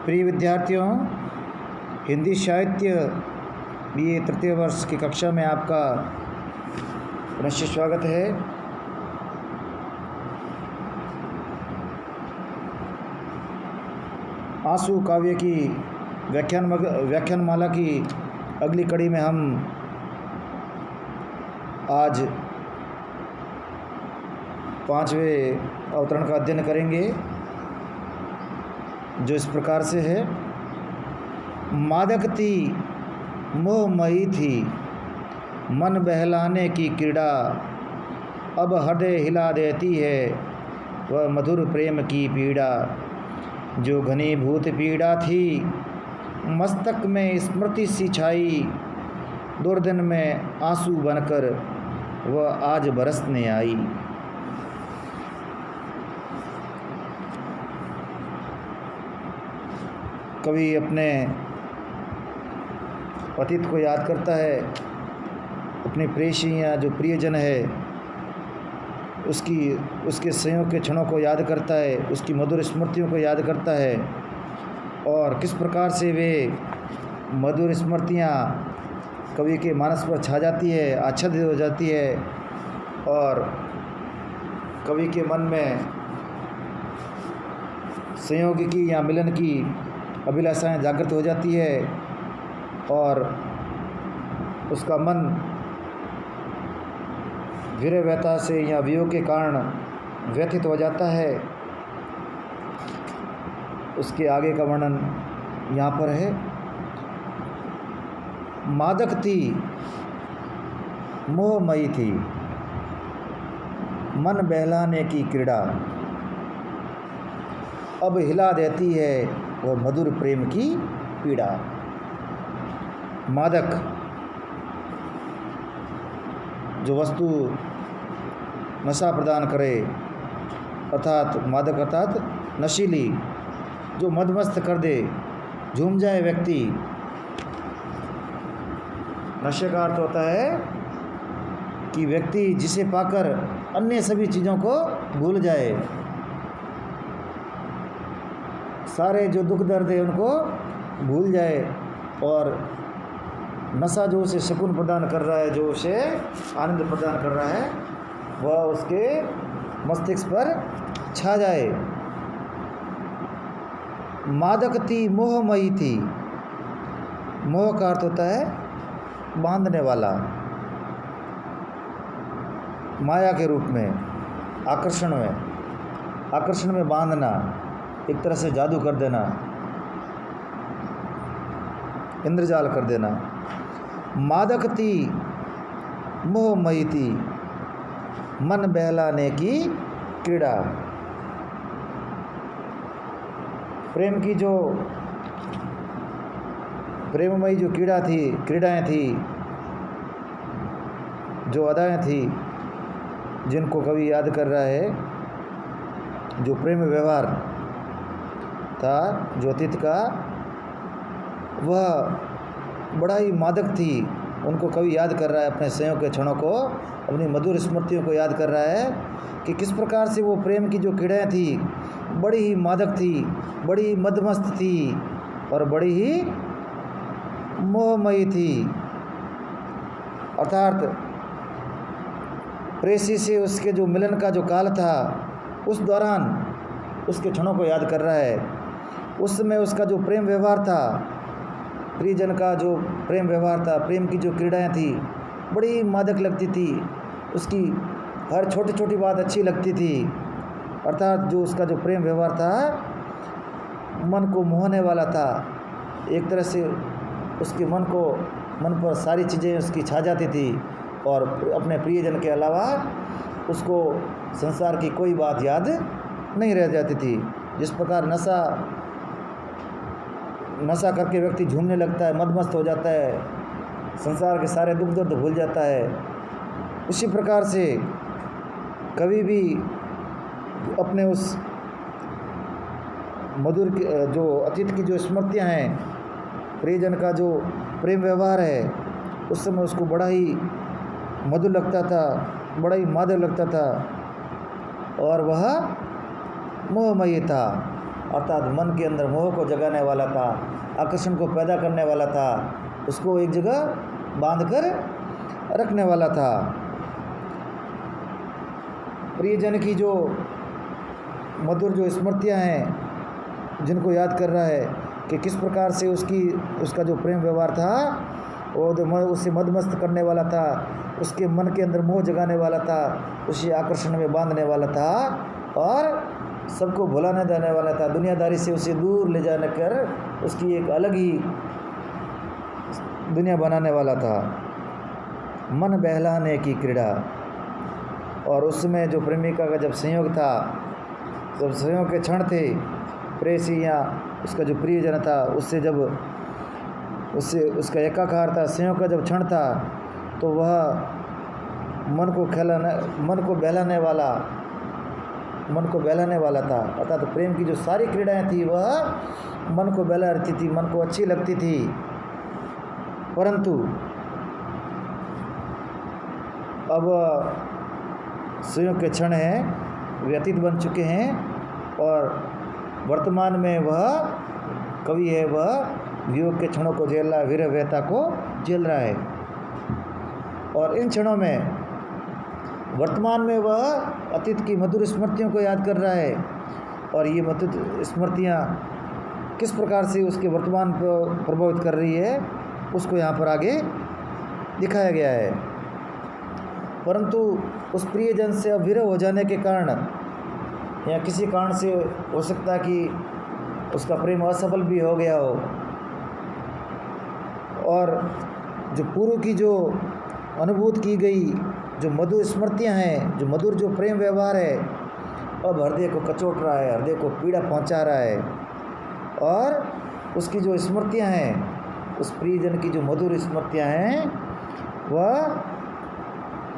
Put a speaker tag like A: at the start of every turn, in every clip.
A: प्रिय विद्यार्थियों, हिंदी साहित्य BA तृतीय वर्ष की कक्षा में आपका पुनश्च स्वागत है। आंसू काव्य की व्याख्यानमाला की अगली कड़ी में हम आज 5वें अवतरण का अध्ययन करेंगे, जो इस प्रकार से है। मादक थी मोहमयी थी मन बहलाने की क्रीड़ा, अब हृदय हिला देती है वह मधुर प्रेम की पीड़ा। जो घनीभूत पीड़ा थी मस्तक में स्मृति सी छाई, दुर्दिन में आंसू बनकर वह आज बरसने आई। कवि अपने अतीत को याद करता है, अपनी प्रेयसी या जो प्रियजन है उसके संयोग के क्षणों को याद करता है, उसकी मधुर स्मृतियों को याद करता है और किस प्रकार से वे मधुर स्मृतियाँ कवि के मानस पर छा जाती है, आच्छादित हो जाती है और कवि के मन में संयोग की या मिलन की अभिलाषाएं जागृत हो जाती है और उसका मन विरह व्यथा से या वियोग के कारण व्यथित हो जाता है। उसके आगे का वर्णन यहाँ पर है। मादक थी मोहमयी थी मन बहलाने की क्रीड़ा, अब हिला देती है वह मधुर प्रेम की पीड़ा। मादक जो वस्तु नशा प्रदान करे, अर्थात मादक अर्थात नशीली, जो मदमस्त कर दे, झूम जाए व्यक्ति। नशे का अर्थ होता है कि व्यक्ति जिसे पाकर अन्य सभी चीज़ों को भूल जाए, सारे जो दुख दर्द है उनको भूल जाए और नशा जो उसे सुकून प्रदान कर रहा है, जो उसे आनंद प्रदान कर रहा है, वह उसके मस्तिष्क पर छा जाए। मादक थी मोहमयी थी, मोह का अर्थ होता है बांधने वाला, माया के रूप में, आकर्षण में बांधना, एक तरह से जादू कर देना, इंद्रजाल कर देना। मादक थी मोहमयी थी मन बहलाने की क्रीड़ा। प्रेम की जो प्रेममयी जो क्रीड़ाएं थी, जो अदाएं थी, जिनको कवि याद कर रहा है, जो प्रेम व्यवहार था जो अतीत का, वह बड़ा ही मादक थी। उनको कवि याद कर रहा है, अपने संयोग के क्षणों को, अपनी मधुर स्मृतियों को याद कर रहा है कि किस प्रकार से वो प्रेम की जो क्रीड़ाएं थी बड़ी ही मादक थी, बड़ी मदमस्त थी और बड़ी ही मोहमयी थी। अर्थात प्रेयसी से उसके जो मिलन का जो काल था, उस दौरान उसके क्षणों को याद कर रहा है। उस समय उसका जो प्रेम व्यवहार था, प्रियजन का जो प्रेम व्यवहार था, प्रेम की जो क्रीड़ाएं थी बड़ी मादक लगती थी, उसकी हर छोटी छोटी बात अच्छी लगती थी। अर्थात जो उसका जो प्रेम व्यवहार था मन को मोहने वाला था, एक तरह से उसके मन पर सारी चीज़ें उसकी छा जाती थी और अपने प्रियजन के अलावा उसको संसार की कोई बात याद नहीं रह जाती थी। जिस प्रकार नशा करके व्यक्ति झूमने लगता है, मदमस्त हो जाता है, संसार के सारे दुख दर्द भूल जाता है, उसी प्रकार से कभी भी अपने उस मधुर जो अतीत की जो स्मृतियाँ हैं, प्रियजन का जो प्रेम व्यवहार है, उस समय उसको बड़ा ही मधुर लगता था, बड़ा ही मादक लगता था और वह मोहमयी था। अर्थात मन के अंदर मोह को जगाने वाला था, आकर्षण को पैदा करने वाला था, उसको एक जगह बांध कर रखने वाला था। प्रियजन की जो मधुर जो स्मृतियाँ हैं, जिनको याद कर रहा है कि किस प्रकार से उसका जो प्रेम व्यवहार था वो उसे मदमस्त करने वाला था, उसके मन के अंदर मोह जगाने वाला था, उसे आकर्षण में बांधने वाला था और सबको भुलाने देने वाला था, दुनियादारी से उसे दूर ले जाने कर उसकी एक अलग ही दुनिया बनाने वाला था। मन बहलाने की क्रीड़ा। और उसमें जो प्रेमिका का जब संयोग था, जब संयोग के क्षण थे, प्रेयसी या उसका जो प्रियजन था उससे जब उसका एकाकार था, संयोग का जब क्षण था, तो वह मन को बहलाने वाला था। अर्थात तो प्रेम की जो सारी क्रीड़ाएं थी वह मन को बहलाती थी, मन को अच्छी लगती थी, परंतु अब संयोग के क्षण हैं, व्यतीत बन चुके हैं और वर्तमान में वह कवि है, वह वियोग के क्षणों को झेल रहा है, विरह व्यथा को झेल रहा है। और इन क्षणों में वर्तमान में वह अतीत की मधुर स्मृतियों को याद कर रहा है और ये मधुर स्मृतियाँ किस प्रकार से उसके वर्तमान को प्रभावित कर रही है उसको यहाँ पर आगे दिखाया गया है। परंतु उस प्रियजन से अब विरह हो जाने के कारण या किसी कारण से हो सकता है कि उसका प्रेम असफल भी हो गया हो और जो पूर्व की जो अनुभूत की गई जो मधुर स्मृतियाँ हैं, जो मधुर जो प्रेम व्यवहार है, अब हृदय को कचोट रहा है, हृदय को पीड़ा पहुंचा रहा है और उसकी जो स्मृतियाँ हैं, उस प्रियजन की जो मधुर स्मृतियाँ हैं, वह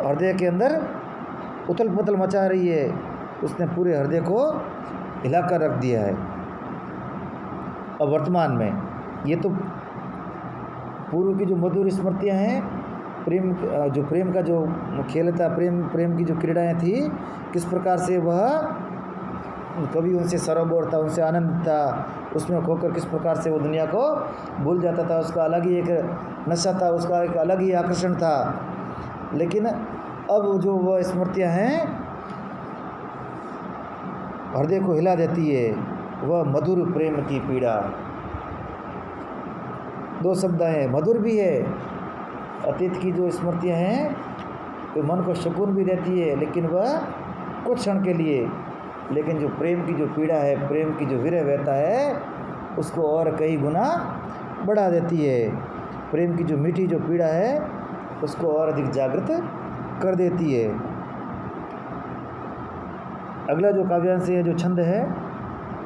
A: हृदय के अंदर उथल पुथल मचा रही है। उसने पूरे हृदय को हिलाकर रख दिया है। अब वर्तमान में ये तो पूर्व की जो मधुर स्मृतियाँ हैं, प्रेम का जो खेल था, प्रेम की जो क्रीड़ाएँ थी, किस प्रकार से वह कभी उनसे सरोवर था, उनसे आनंद था, उसमें खोकर किस प्रकार से वो দুনিয়া को भूल जाता था, उसका अलग ही एक नशा था, उसका एक अलग ही आकर्षण था। लेकिन अब जो वह स्मृतियाँ हैं हृदय को हिला देती है, वह मधुर प्रेम की पीड़ा। दो शब्द हैं, मधुर भी है। अतीत की जो स्मृतियाँ हैं तो मन को सुकून भी देती है, लेकिन वह कुछ क्षण के लिए, लेकिन जो प्रेम की जो पीड़ा है, प्रेम की जो विरह व्यथा है, उसको और कई गुना बढ़ा देती है। प्रेम की जो मीठी जो पीड़ा है उसको और अधिक जागृत कर देती है। अगला जो काव्यांश है, जो छंद है,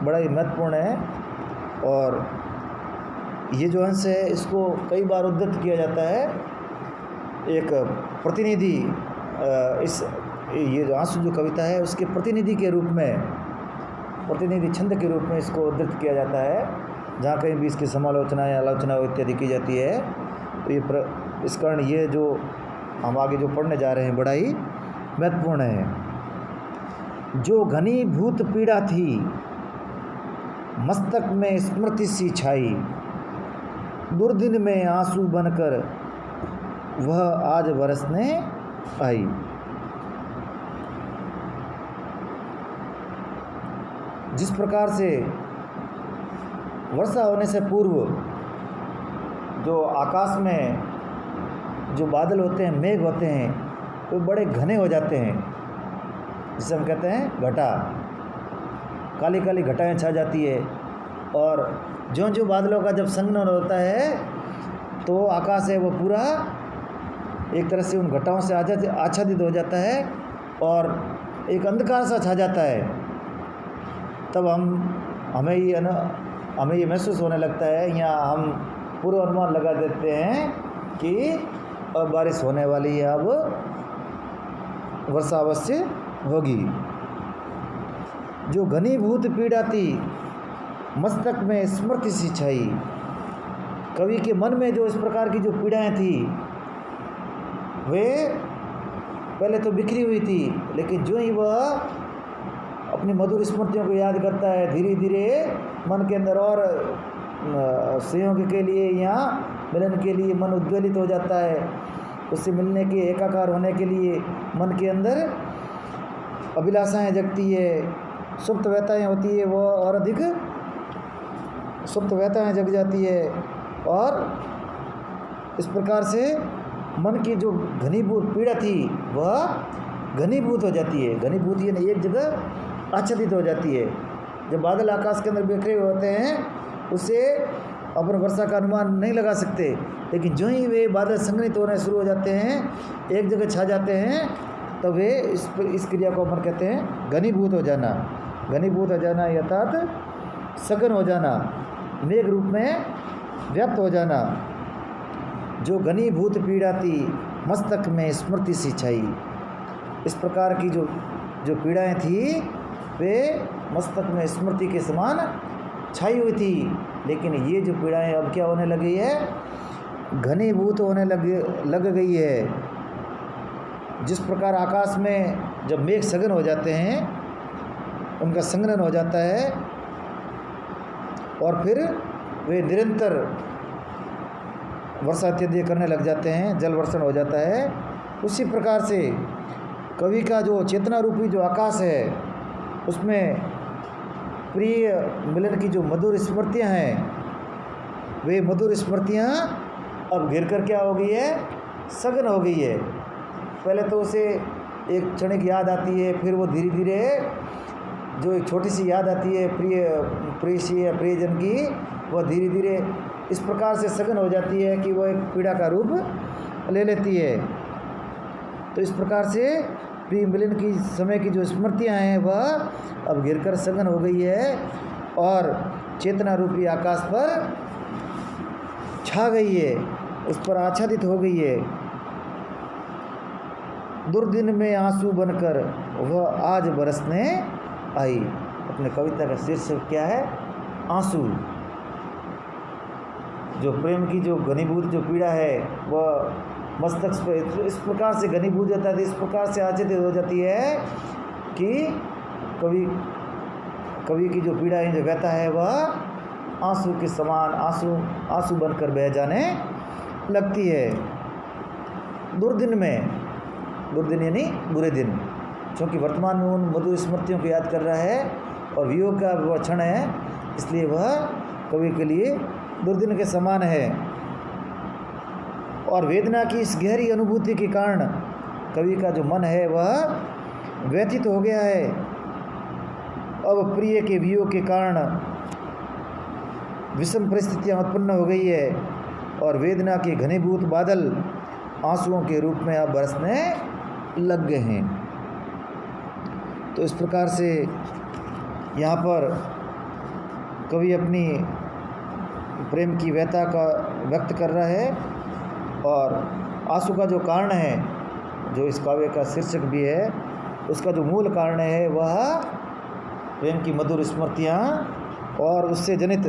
A: बड़ा ही महत्वपूर्ण है और ये जो अंश है इसको कई बार उद्धृत किया जाता है। एक प्रतिनिधि ये जो आंसू जो कविता है उसके प्रतिनिधि के रूप में, प्रतिनिधि छंद के रूप में इसको उद्धृत किया जाता है, जहाँ कहीं भी इसकी समालोचना या आलोचना इत्यादि की जाती है। तो ये इस कारण ये जो हम आगे जो पढ़ने जा रहे हैं बड़ा ही महत्वपूर्ण है। जो घनीभूत पीड़ा थी मस्तक में स्मृति सी छाई, दुर्दिन में आंसू बनकर वह आज बरसने आई। जिस प्रकार से वर्षा होने से पूर्व जो आकाश में जो बादल होते हैं, मेघ होते हैं, वो बड़े घने हो जाते हैं, जिसे हम कहते हैं घटा, काली काली घटाएं छा जाती है। और जो जो बादलों का जब संगमन होता है तो आकाश है वो पूरा एक तरह से उन घटाओं से आच्छादित हो जाता है और एक अंधकार सा छा जाता है। तब हमें ये महसूस होने लगता है, या हम पूर्व अनुमान लगा देते हैं कि अब बारिश होने वाली है, अब वर्षा अवश्य होगी। जो घनीभूत पीड़ा थी मस्तक में स्मृति सी छाई, कवि के मन में जो इस प्रकार की जो पीड़ाएं थी वे पहले तो बिखरी हुई थी, लेकिन जो ही वह अपनी मधुर स्मृतियों को याद करता है, धीरे धीरे मन के अंदर और संयोग के लिए या मिलन के लिए मन उद्वेलित हो जाता है। उससे मिलने के एकाकार होने के लिए मन के अंदर अभिलाषाएं जगती है, सुप्त व्यथाएं होती है, वो और अधिक सुप्त व्यथाएं जग जाती है। और इस प्रकार से मन की जो घनीभूत पीड़ा थी वह घनीभूत हो जाती है। घनीभूत यानी एक जगह आच्छादित हो जाती है। जब बादल आकाश के अंदर बिखरे हुए होते हैं उससे अपन वर्षा का अनुमान नहीं लगा सकते, लेकिन जो ही वे बादल संघनित होने शुरू हो जाते हैं, एक जगह छा जाते हैं, तब वे इस क्रिया को अपन कहते हैं घनीभूत हो जाना। घनीभूत हो जाना अर्थात सघन हो जाना, मेघ रूप में व्याप्त हो जाना। जो घनीभूत पीड़ा थी मस्तक में स्मृति सी छाई। इस प्रकार की जो पीड़ाएं थी वे मस्तक में स्मृति के समान छाई हुई थी, लेकिन ये जो पीड़ाएं अब क्या होने लगी है, घनीभूत होने लग गई है। जिस प्रकार आकाश में जब मेघ सघन हो जाते हैं, उनका संघनन हो जाता है और फिर वे निरंतर वर्षा इत्यादि करने लग जाते हैं, जल वर्षण हो जाता है, उसी प्रकार से कवि का जो चेतना रूपी जो आकाश है उसमें प्रिय मिलन की जो मधुर स्मृतियाँ हैं, वे मधुर स्मृतियाँ अब घिर कर क्या हो गई है, सघन हो गई है। पहले तो उसे एक क्षणिक याद आती है, फिर वो धीरे धीरे जो एक छोटी सी याद आती है प्रियसी या प्रियजन की, वह धीरे धीरे इस प्रकार से सघन हो जाती है कि वह एक पीड़ा का रूप ले लेती है। तो इस प्रकार से प्रिय मिलन की समय की जो स्मृतियाँ हैं वह अब घिरकर सघन हो गई है और चेतना रूपी आकाश पर छा गई है, उस पर आच्छादित हो गई है। दुर्दिन में आंसू बनकर वह आज बरसने आई। अपने कविता का शीर्षक क्या है, आंसू। जो प्रेम की जो घनीभूत जो पीड़ा है वह मस्तक पर इस प्रकार से घनीभूत जाता है, इस प्रकार से आच्छादित हो जाती है कि कवि की जो पीड़ा है, जो व्यथा है, वह आंसू के समान आंसू बनकर बह जाने लगती है। दुर्दिन में, दुर्दिन यानी बुरे दिन, क्योंकि वर्तमान में उन मधुर स्मृतियों को याद कर रहा है और वियोग का वह क्षण है, इसलिए वह कवि के लिए दुर्दिन के समान है। और वेदना की इस गहरी अनुभूति के कारण कवि का जो मन है वह व्यथित हो गया है। अब प्रिय के वियोग के कारण विषम परिस्थितियां उत्पन्न हो गई है और वेदना के घनीभूत बादल आंसुओं के रूप में अब बरसने लग गए हैं। तो इस प्रकार से यहाँ पर कवि अपनी प्रेम की व्यथा का व्यक्त कर रहा है और आंसू का जो कारण है, जो इस काव्य का शीर्षक भी है, उसका जो मूल कारण है वह प्रेम की मधुर स्मृतियाँ और उससे जनित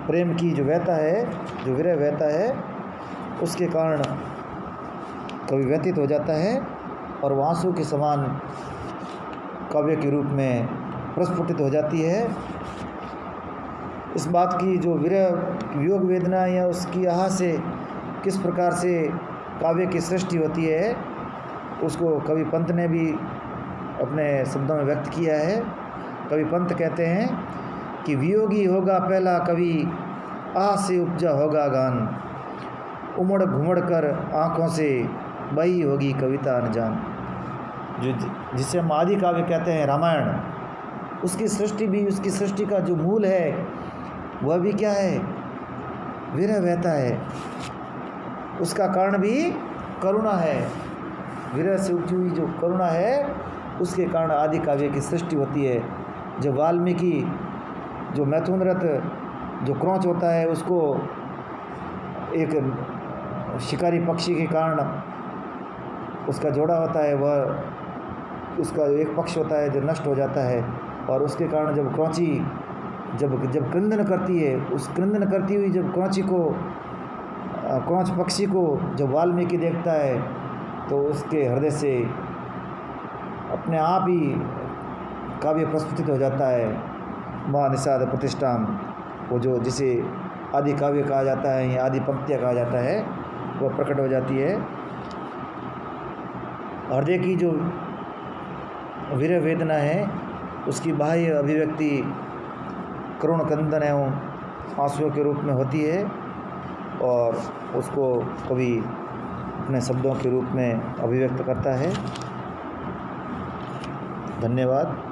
A: प्रेम की जो व्यथा है, जो विरह व्यथा है, उसके कारण कवि व्यतीत हो जाता है और वह आंसू के समान काव्य के रूप में प्रस्फुटित हो जाती है। इस बात की जो विरह वियोग वेदना या उसकी आह से किस प्रकार से काव्य की सृष्टि होती है, उसको कवि पंत ने भी अपने शब्दों में व्यक्त किया है। कवि पंत कहते हैं कि वियोगी होगा पहला कवि, आह से उपजा होगा गान, उमड़ घुमड़ कर आँखों से बही होगी कविता अनजान। जो जिसे हम आदि काव्य कहते हैं रामायण, उसकी सृष्टि भी, उसकी सृष्टि का जो मूल है वह भी क्या है, विरह व्यथा है। उसका कारण भी करुणा है। विरह से उपजी हुई जो करुणा है उसके कारण आदि काव्य की सृष्टि होती है। जब वाल्मीकि जो मैथुन रथ जो क्रौच होता है उसको एक शिकारी पक्षी के कारण उसका जोड़ा होता है, वह उसका एक पक्ष होता है जो नष्ट हो जाता है और उसके कारण जब क्रौची जब क्रंदन करती है, उस क्रंदन करती हुई जब क्रौच पक्षी को जब वाल्मीकि देखता है तो उसके हृदय से अपने आप ही काव्य प्रस्फुटित हो जाता है। महानिषाद प्रतिष्ठाम, वो जो जिसे आदि काव्य कहा जाता है या आदि पंक्तियाँ कहा जाता है, वह प्रकट हो जाती है। हृदय की जो विरह वेदना है उसकी बाह्य अभिव्यक्ति करुण क्रंदन एवं आंसुओं के रूप में होती है और उसको कवि अपने शब्दों के रूप में अभिव्यक्त करता है। धन्यवाद।